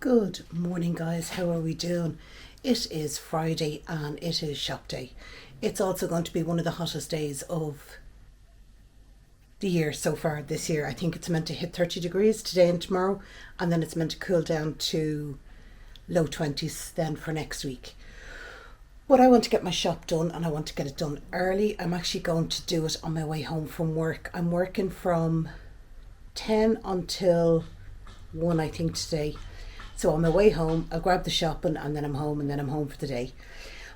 Good morning, guys. How are we doing? It is Friday and it is shop day. It's also going to be one of the hottest days of the year so far this year. I think it's meant to hit 30 degrees today and tomorrow, and then it's meant to cool down to low 20s then for next week. But I want to get my shop done and I want to get it done early. I'm actually going to do it on my way home from work. I'm working from 10 until 1, I think, today. So on my way home, I'll grab the shopping and then I'm home for the day.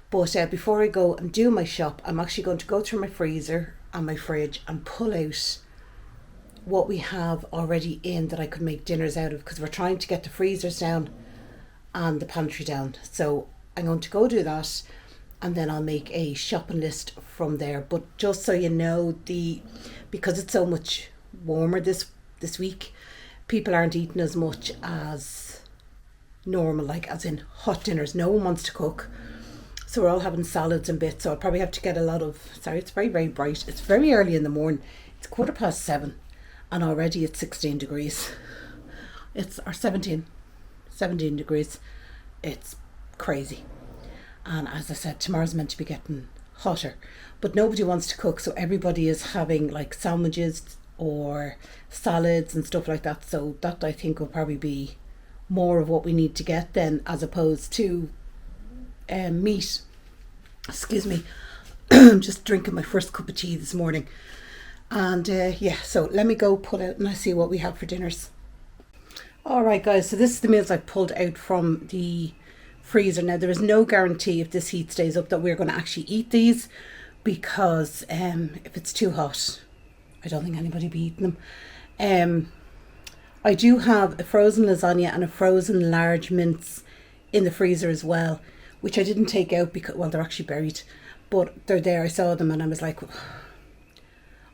But before I go and do my shop, I'm actually going to go through my freezer and my fridge and pull out what we have already in that I could make dinners out of, because we're trying to get the freezers down and the pantry down. So I'm going to go do that and then I'll make a shopping list from there. But just so you know, because it's so much warmer this week, people aren't eating as much as normal, like as in hot dinners. No one wants to cook, so we're all having salads and bits. So I'll probably have to get a lot of, sorry, it's very, very bright. It's very early in the morning. It's 7:15 and already it's 16 degrees. It's 17 degrees. It's crazy. And as I said, tomorrow's meant to be getting hotter, but nobody wants to cook, so everybody is having like sandwiches or salads and stuff like that. So that, I think, will probably be more of what we need to get then, as opposed to meat. Excuse me. I'm just drinking my first cup of tea this morning. And so let me go pull out and I see what we have for dinners. Alright guys, so this is the meals I pulled out from the freezer. Now there is no guarantee if this heat stays up that we're going to actually eat these, because if it's too hot, I don't think anybody will be eating them. I do have a frozen lasagna and a frozen large mince in the freezer as well, which I didn't take out because, well, they're actually buried, but they're there. I saw them and I was like,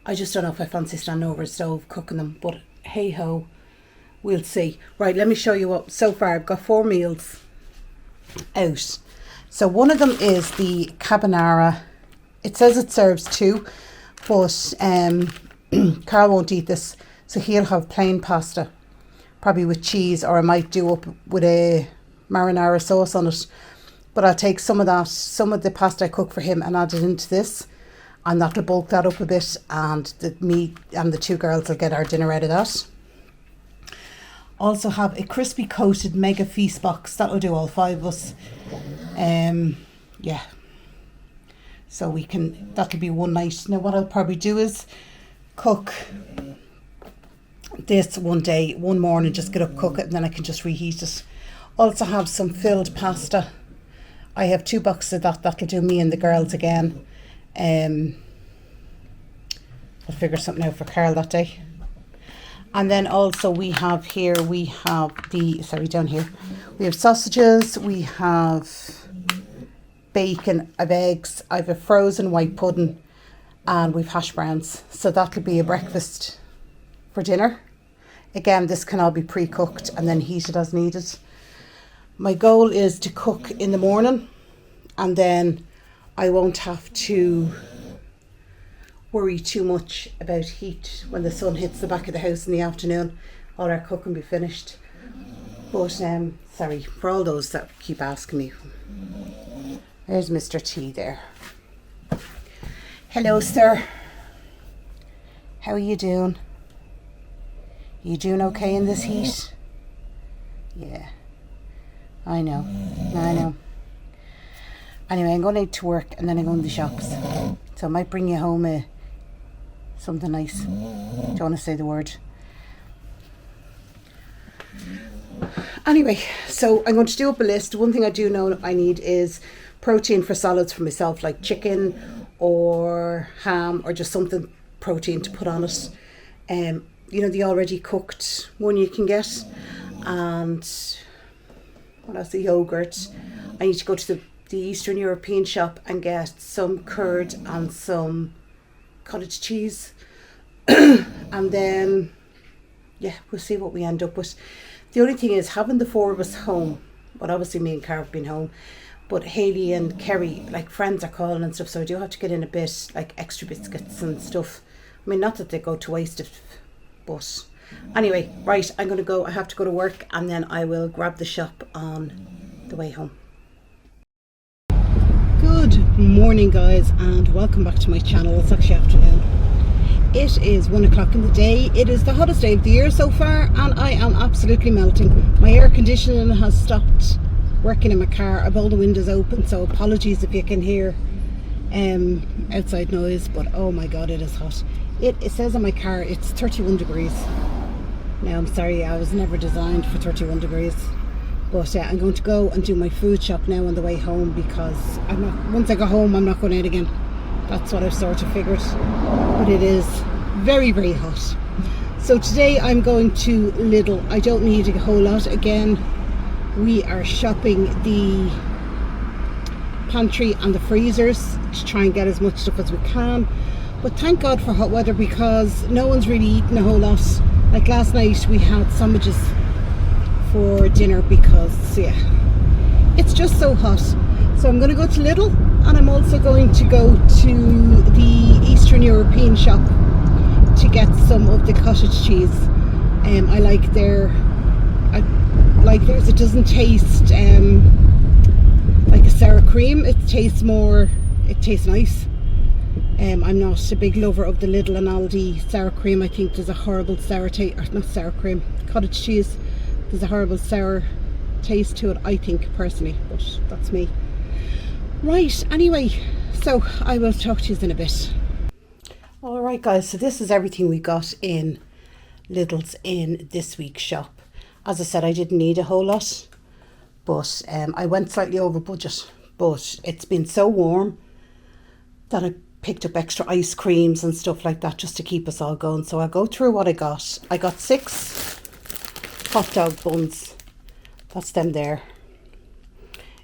I just don't know if I fancy standing over a stove cooking them, but hey ho, we'll see. Right, let me show you what, so far I've got 4 meals out. So one of them is the carbonara. It says it serves 2, but Carl won't eat this, so he'll have plain pasta, probably with cheese, or I might do up with a marinara sauce on it. But I'll take some of the pasta I cook for him and add it into this, and that'll bulk that up a bit, and me and the 2 girls will get our dinner out of that. Also have a crispy coated mega feast box. That'll do all 5 of us. Yeah. So that'll be one night. Now what I'll probably do is cook this one morning, just get up, cook it, and then I can just reheat it. Also have some filled pasta. I have 2 boxes of that. That'll do me and the girls again. I'll figure something out for Carl that day. And then also we have down here, we have sausages, we have bacon, I have eggs, I have a frozen white pudding, and we've hash browns. So that'll be a breakfast for dinner. Again, this can all be pre-cooked and then heated as needed. My goal is to cook in the morning, and then I won't have to worry too much about heat when the sun hits the back of the house in the afternoon. All our cooking will be finished. But sorry for all those that keep asking me. There's Mr. T there. Hello, sir. How are you doing? You doing okay in this heat? Yeah, I know. Anyway, I'm going out to work and then I'm going to the shops. So I might bring you home something nice. Don't want to say the word. Anyway, so I'm going to do up a list. One thing I do know I need is protein for salads for myself, like chicken or ham or just something protein to put on it. The already cooked one you can get. And what else? The yogurt. I need to go to the Eastern European shop and get some curd and some cottage cheese. And then, we'll see what we end up with. The only thing is having the 4 of us home. But obviously me and Cara have been home. But Hayley and Kerry, like, friends are calling and stuff. So I do have to get in a bit, like extra biscuits and stuff. I mean, not that they go to waste, but Anyway, right, I'm going to go. I have to go to work, and then I will grab the shop on the way home. Good morning, guys, and welcome back to my channel. It's actually afternoon. It is 1 o'clock in the day. It is the hottest day of the year so far, and I am absolutely melting. My air conditioning has stopped working in my car. I've all the windows open, so apologies if you can hear outside noise, but oh my god, it is hot. It says on my car it's 31 degrees. Now I'm sorry, I was never designed for 31 degrees, but I'm going to go and do my food shop now on the way home, because once I go home I'm not going out again. That's what I've sort of figured, but it is very, very hot. So today I'm going to Lidl. I don't need a whole lot. Again, we are shopping the pantry and the freezers to try and get as much stuff as we can. But thank God for hot weather, because no one's really eating a whole lot. Like last night we had sandwiches for dinner because, yeah, it's just so hot. So I'm going to go to Lidl, and I'm also going to go to the Eastern European shop to get some of the cottage cheese. I like theirs. It doesn't taste like a sour cream. It tastes nice. I'm not a big lover of the Lidl and Aldi sour cream. I think there's a horrible sour taste, or not sour cream, cottage cheese. There's a horrible sour taste to it, I think, personally, but that's me. Right, anyway, so I will talk to you in a bit. Alright guys, so this is everything we got in Lidl's in this week's shop. As I said, I didn't need a whole lot, but I went slightly over budget, but it's been so warm that I picked up extra ice creams and stuff like that just to keep us all going. So I'll go through what I got. I got 6 hot dog buns. That's them there.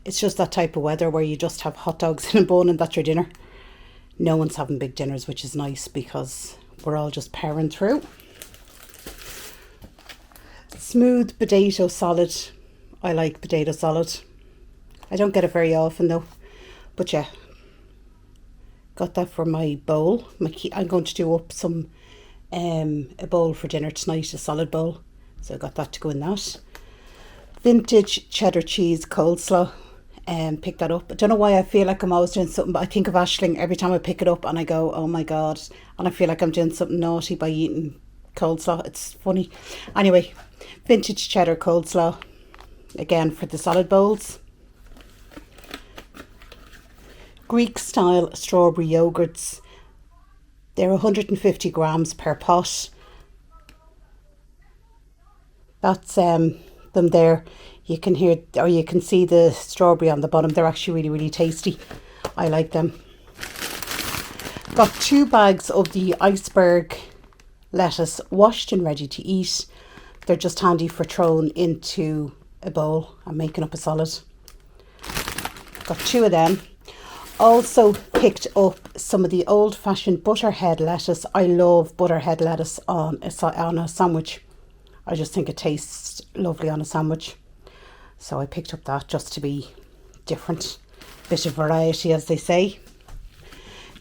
It's just that type of weather where you just have hot dogs in a bun and that's your dinner. No one's having big dinners, which is nice because we're all just powering through. Smooth potato salad. I like potato salad. I don't get it very often though, but yeah. Got that for my bowl. I'm going to do up some a bowl for dinner tonight, a salad bowl. So I got that to go in that. Vintage cheddar cheese coleslaw. Pick that up. I don't know why I feel like I'm always doing something, but I think of Aisling every time I pick it up and I go, oh my god, and I feel like I'm doing something naughty by eating coleslaw. It's funny. Anyway, vintage cheddar coleslaw, again for the salad bowls. Greek style strawberry yogurts. They're 150 grams per pot. That's them there. You can hear, or you can see the strawberry on the bottom. They're actually really, really tasty. I like them. Got 2 bags of the iceberg lettuce, washed and ready to eat. They're just handy for throwing into a bowl and making up a salad. Got 2 of them. Also picked up some of the old-fashioned butterhead lettuce. I love butterhead lettuce on a sandwich. I just think it tastes lovely on a sandwich. So I picked up that just to be different. Bit of variety, as they say.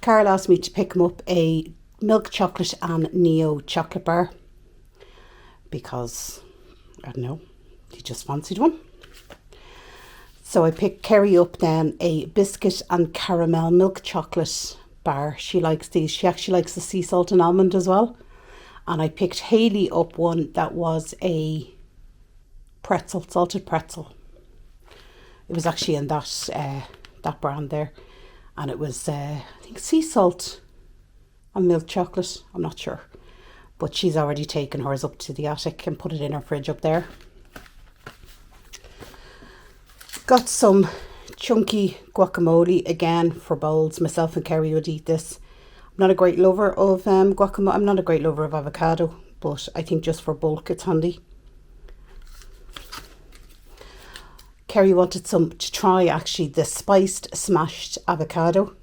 Carol asked me to pick him up a milk chocolate and Neo chocolate bar, because, I don't know, he just fancied one. So I picked Kerry up then a biscuit and caramel milk chocolate bar. She likes these. She actually likes the sea salt and almond as well. And I picked Hayley up one that was a pretzel, salted pretzel. It was actually in that brand there, and it was I think sea salt and milk chocolate. I'm not sure, but she's already taken hers up to the attic and put it in her fridge up there. Got some chunky guacamole again for bowls. Myself and Kerry would eat this. I'm not a great lover of guacamole. I'm not a great lover of avocado, but I think just for bulk it's handy. Kerry wanted to try actually the spiced smashed avocado.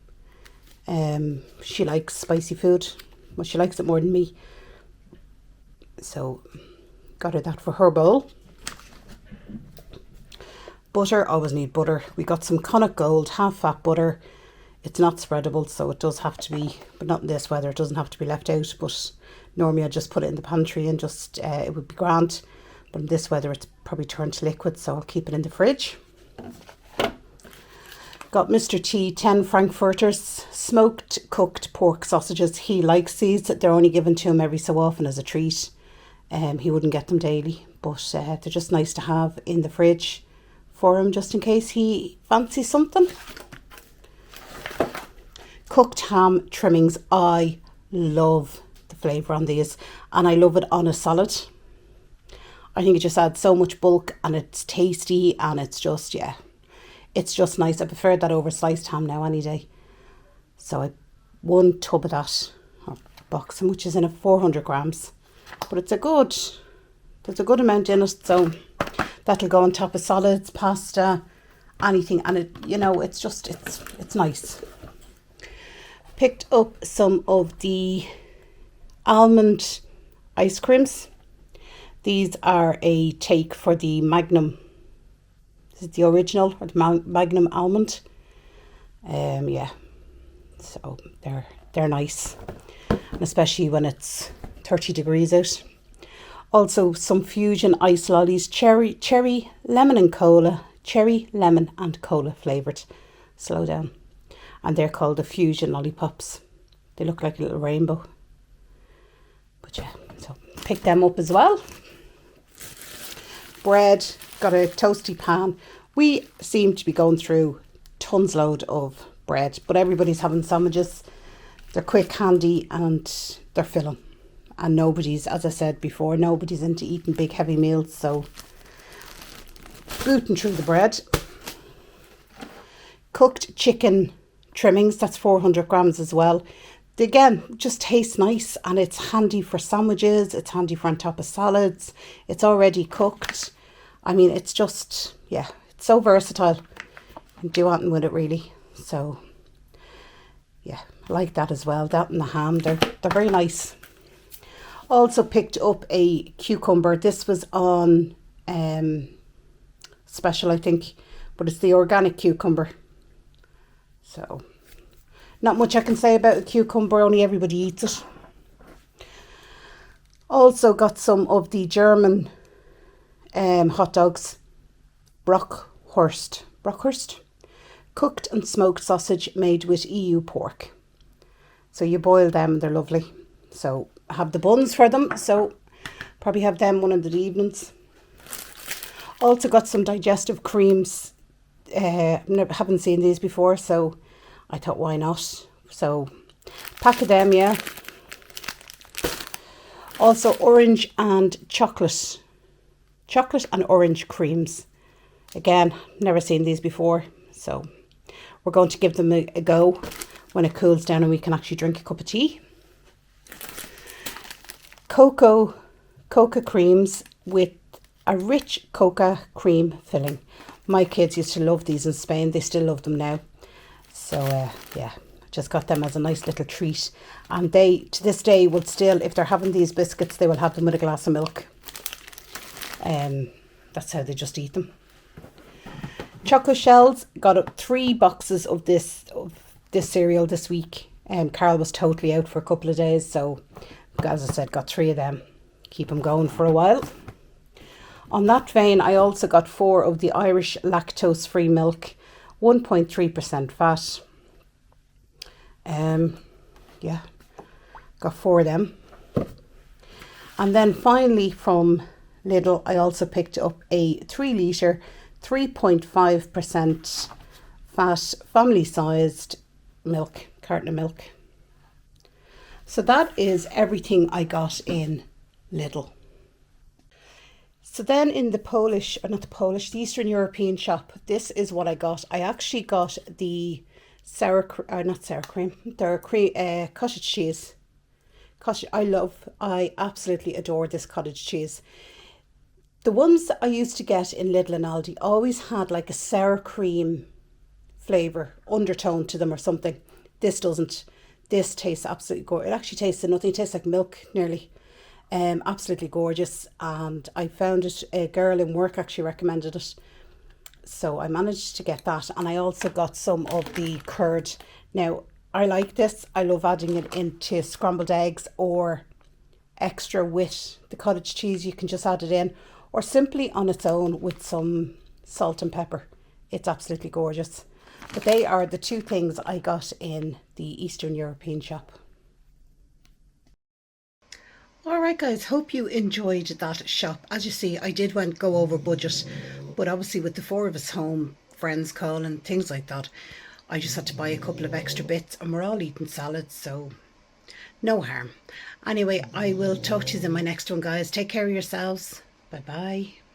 She likes spicy food. Well, she likes it more than me. So got her that for her bowl. Butter, always need butter. We got some Connacht Gold half fat butter. It's not spreadable, so it does have to be, but not in this weather, it doesn't have to be left out, but Normally I just put it in the pantry and just it would be grand, but in this weather it's probably turned to liquid, so I'll keep it in the fridge. Got Mr. T 10 Frankfurters smoked cooked pork sausages. He likes these. They're only given to him every so often as a treat. He wouldn't get them daily, but they're just nice to have in the fridge for him just in case he fancies something. Cooked ham trimmings. I love the flavour on these, and I love it on a salad. I think it just adds so much bulk, and it's tasty, and it's just, yeah, it's just nice. I prefer that over sliced ham now any day. So I one tub of that, or box, which is in a 400 grams. But it's there's a good amount in it, so that'll go on top of salads, pasta, anything, and it, you know, it's just, it's nice. Picked up some of the almond ice creams. These are a take for the Magnum. This is the original, or the Magnum almond. Yeah, so they're nice, and especially when it's 30 degrees out. Also some fusion ice lollies, cherry, lemon and cola flavoured. Slow down. And they're called the fusion lollipops. They look like a little rainbow. But yeah, so pick them up as well. Bread, got a toasty pan. We seem to be going through tons load of bread, but everybody's having sandwiches. They're quick, handy, and they're filling. And nobody's, as I said before, nobody's into eating big heavy meals, so booting through the bread. Cooked chicken trimmings, that's 400 grams as well. Again, just tastes nice, and it's handy for sandwiches, it's handy for on top of salads, it's already cooked. I mean, it's just, yeah, it's so versatile. You can do anything with it really. So yeah, I like that as well. That and the ham, they're very nice. Also picked up a cucumber. This was on special, I think, but it's the organic cucumber. So not much I can say about a cucumber, only everybody eats it. Also got some of the German hot dogs, Brockhurst, cooked and smoked sausage made with EU pork. So you boil them, they're lovely. So I have the buns for them, so probably have them one of the evenings. Also got some digestive creams. Haven't seen these before, so I thought, why not? So pack of them, yeah. Also orange and chocolate and orange creams. Again, never seen these before, so we're going to give them a go when it cools down and we can actually drink a cup of tea. Cocoa creams with a rich cocoa cream filling. My kids used to love these in Spain. They still love them now. So yeah, just got them as a nice little treat. And they, to this day, would still, if they're having these biscuits, they will have them with a glass of milk. That's how they just eat them. Choco shells, got up 3 boxes of this cereal this week. Carl was totally out for a couple of days, so as I said, got 3 of them. Keep them going for a while. On that vein, I also got 4 of the Irish lactose-free milk, 1.3% fat. Yeah, got 4 of them. And then finally from Lidl, I also picked up a 3 litre, 3.5% fat, family-sized milk, carton of milk. So that is everything I got in Lidl. So then in the Eastern European shop, this is what I got. I actually got the cottage cheese. I absolutely adore this cottage cheese. The ones that I used to get in Lidl and Aldi always had like a sour cream flavour undertone to them or something. This doesn't. This tastes absolutely gorgeous. It actually tastes of nothing. It tastes like milk nearly. Absolutely gorgeous. And I found it, a girl in work actually recommended it. So I managed to get that. And I also got some of the curd. Now, I like this. I love adding it into scrambled eggs or extra with the cottage cheese, you can just add it in, or simply on its own with some salt and pepper. It's absolutely gorgeous. But they are the two things I got in the Eastern European shop. Alright guys, hope you enjoyed that shop. As you see, I did go over budget, but obviously with the four of us home, friends calling, things like that, I just had to buy a couple of extra bits, and we're all eating salads, so no harm. Anyway, I will talk to you in my next one, guys. Take care of yourselves. Bye bye.